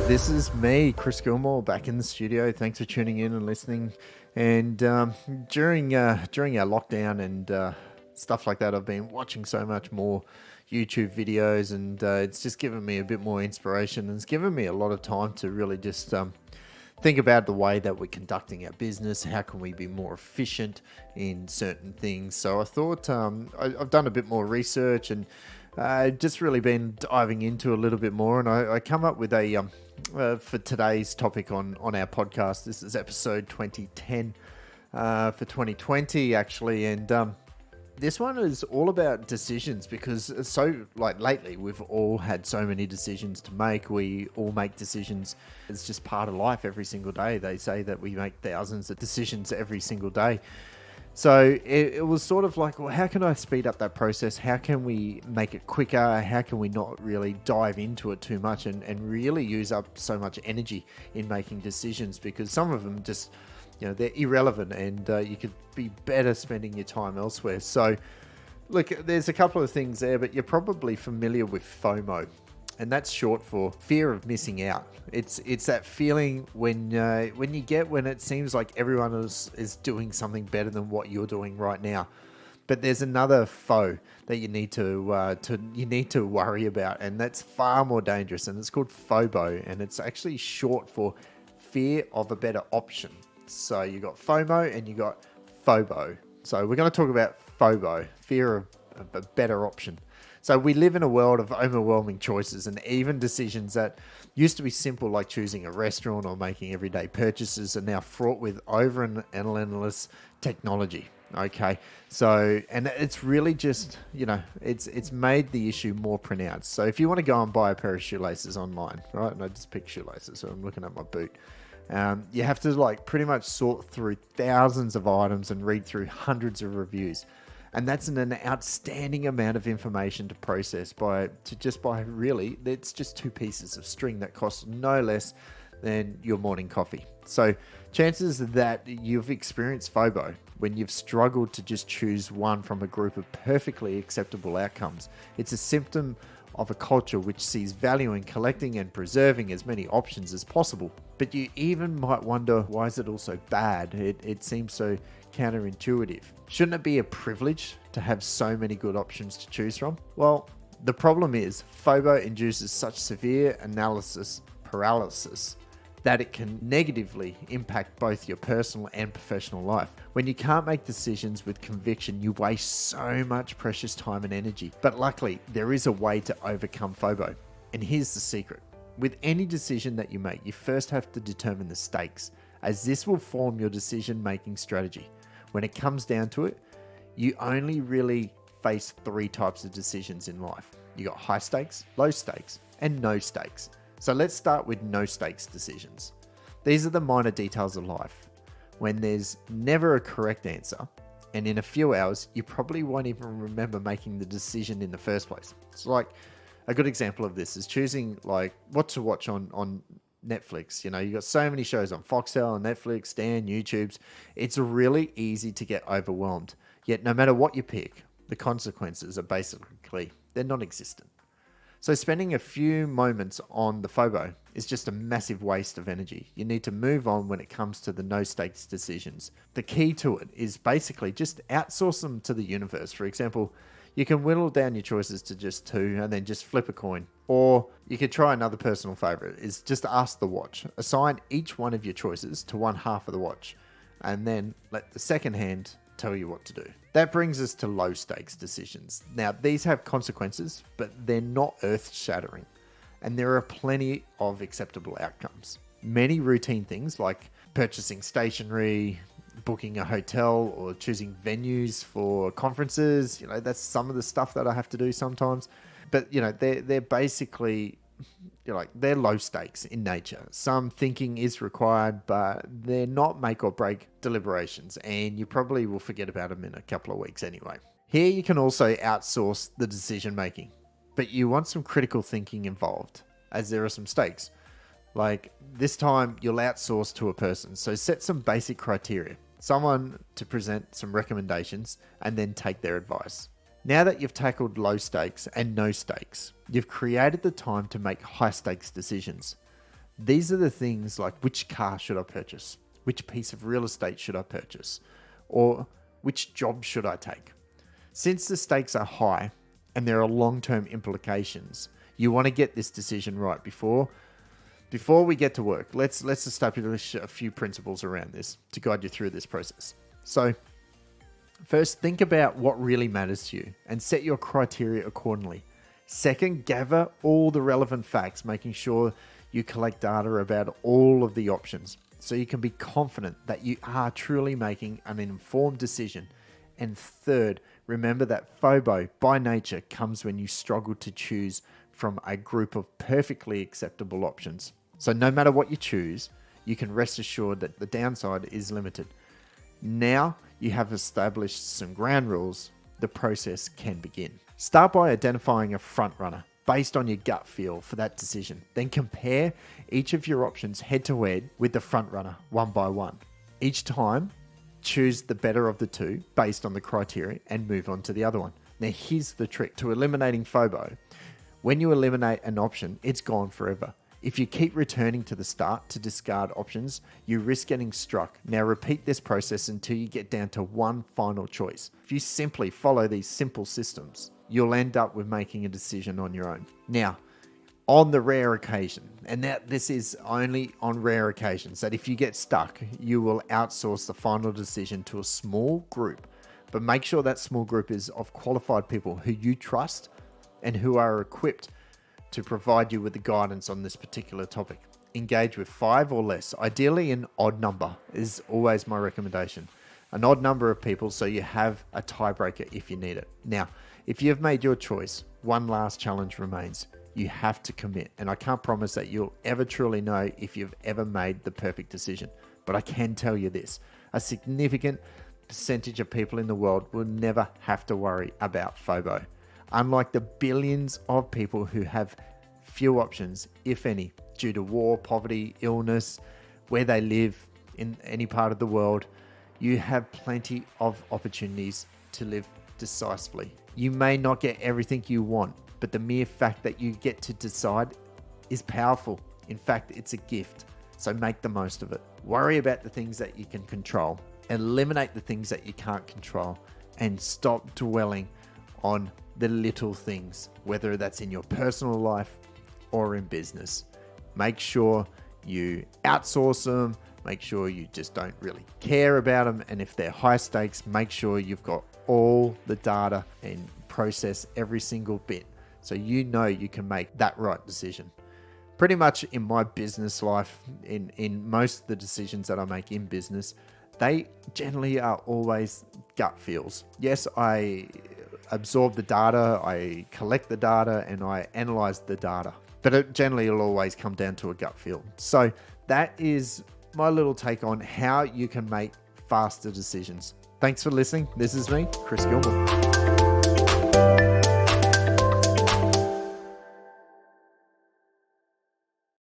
This is me, Chris Gilmore, back in the studio. Thanks for tuning in and listening. And during our lockdown and stuff like that, I've been watching so much more YouTube videos, and it's just given me a bit more inspiration, and it's given me a lot of time to really just think about the way that we're conducting our business. How can we be more efficient in certain things? So I thought I've done a bit more research and just really been diving into a little bit more, and I come up with a for today's topic on our podcast. This is episode 2010 for 2020 actually, and this one is all about decisions, because lately we've all had so many decisions to make. We all make decisions. It's just part of life every single day. They say that we make thousands of decisions every single day. So it was sort of like, well, how can I speed up that process? How can we make it quicker? How can we not really dive into it too much and really use up so much energy in making decisions? Because some of them just, they're irrelevant, and you could be better spending your time elsewhere. So look, there's a couple of things there, but you're probably familiar with FOMO. And that's short for fear of missing out. It's that feeling when it seems like everyone is doing something better than what you're doing right now. But there's another foe that you need to worry about, and that's far more dangerous. And it's called FOBO, and it's actually short for fear of a better option. So you got FOMO and you got FOBO. So we're going to talk about FOBO, fear of a better option. So we live in a world of overwhelming choices, and even decisions that used to be simple, like choosing a restaurant or making everyday purchases, are now fraught with over and endless technology. Okay, so, and it's really just, it's made the issue more pronounced. So if you want to go and buy a pair of shoelaces online, right? And I just picked shoelaces, so I'm looking at my boot. You have to pretty much sort through thousands of items and read through hundreds of reviews. And that's an outstanding amount of information to process really, it's just two pieces of string that cost no less than your morning coffee. So chances that you've experienced FOBO when you've struggled to just choose one from a group of perfectly acceptable outcomes. It's a symptom of a culture which sees value in collecting and preserving as many options as possible. But you even might wonder, why is it all so bad? It seems so counterintuitive. Shouldn't it be a privilege to have so many good options to choose from? Well, the problem is FOBO induces such severe analysis paralysis that it can negatively impact both your personal and professional life. When you can't make decisions with conviction, you waste so much precious time and energy. But luckily, there is a way to overcome FOBO. And here's the secret. With any decision that you make, you first have to determine the stakes, as this will form your decision-making strategy. When it comes down to it, you only really face three types of decisions in life. You got high stakes, low stakes, and no stakes. So let's start with no stakes decisions. These are the minor details of life, when there's never a correct answer, and in a few hours, you probably won't even remember making the decision in the first place. It's like, a good example of this is choosing what to watch on Netflix. You got so many shows on Foxtel, on Netflix, Stan, YouTube's. It's really easy to get overwhelmed. Yet no matter what you pick, the consequences are basically, they're non-existent. So spending a few moments on the FOBO is just a massive waste of energy. You need to move on when it comes to the no-stakes decisions. The key to it is basically just outsource them to the universe. For example, you can whittle down your choices to just two and then just flip a coin. Or you could try another personal favorite, is just ask the watch. Assign each one of your choices to one half of the watch, and then let the second hand tell you what to do. That brings us to low stakes decisions. Now, these have consequences, but they're not earth shattering. And there are plenty of acceptable outcomes. Many routine things like purchasing stationery, booking a hotel, or choosing venues for conferences, that's some of the stuff that I have to do sometimes. But, they're basically, they're low stakes in nature. Some thinking is required, but they're not make or break deliberations, and you probably will forget about them in a couple of weeks anyway. Here you can also outsource the decision making, but you want some critical thinking involved, as there are some stakes. Like this time you'll outsource to a person, so set some basic criteria, someone to present some recommendations, and then take their advice. Now that you've tackled low stakes and no stakes, you've created the time to make high stakes decisions. These are the things like, which car should I purchase? Which piece of real estate should I purchase? Or which job should I take? Since the stakes are high and there are long-term implications, you want to get this decision right before we get to work. Let's establish a few principles around this to guide you through this process. So first, think about what really matters to you and set your criteria accordingly. Second, gather all the relevant facts, making sure you collect data about all of the options so you can be confident that you are truly making an informed decision. And third, remember that FOBO by nature comes when you struggle to choose from a group of perfectly acceptable options. So no matter what you choose, you can rest assured that the downside is limited. Now you have established some ground rules, the process can begin. Start by identifying a front runner based on your gut feel for that decision. Then compare each of your options head to head with the front runner one by one. Each time, choose the better of the two based on the criteria and move on to the other one. Now here's the trick to eliminating FOBO. When you eliminate an option, it's gone forever. If you keep returning to the start to discard options, you risk getting struck. Now repeat this process until you get down to one final choice. If you simply follow these simple systems, you'll end up with making a decision on your own. Now, on the rare occasion, and that this is only on rare occasions, that if you get stuck, you will outsource the final decision to a small group. But make sure that small group is of qualified people who you trust and who are equipped to provide you with the guidance on this particular topic. Engage with 5 or less. Ideally, an odd number is always my recommendation. An odd number of people so you have a tiebreaker if you need it. Now, if you've made your choice, one last challenge remains. You have to commit. And I can't promise that you'll ever truly know if you've ever made the perfect decision. But I can tell you this, a significant percentage of people in the world will never have to worry about FOBO. Unlike the billions of people who have few options, if any, due to war, poverty, illness, where they live in any part of the world, you have plenty of opportunities to live decisively. You may not get everything you want, but the mere fact that you get to decide is powerful. In fact, it's a gift. So make the most of it. Worry about the things that you can control. Eliminate the things that you can't control. And stop dwelling on the little things, whether that's in your personal life or in business. Make sure you outsource them. Make sure you just don't really care about them. And if they're high stakes, make sure you've got all the data and process every single bit so you know you can make that right decision. Pretty much in my business life, in most of the decisions that I make in business, they generally are always gut feels. Yes, I absorb the data, I collect the data, and I analyze the data. But it generally will always come down to a gut feel. So that is my little take on how you can make faster decisions. Thanks for listening. This is me, Chris Gilmore.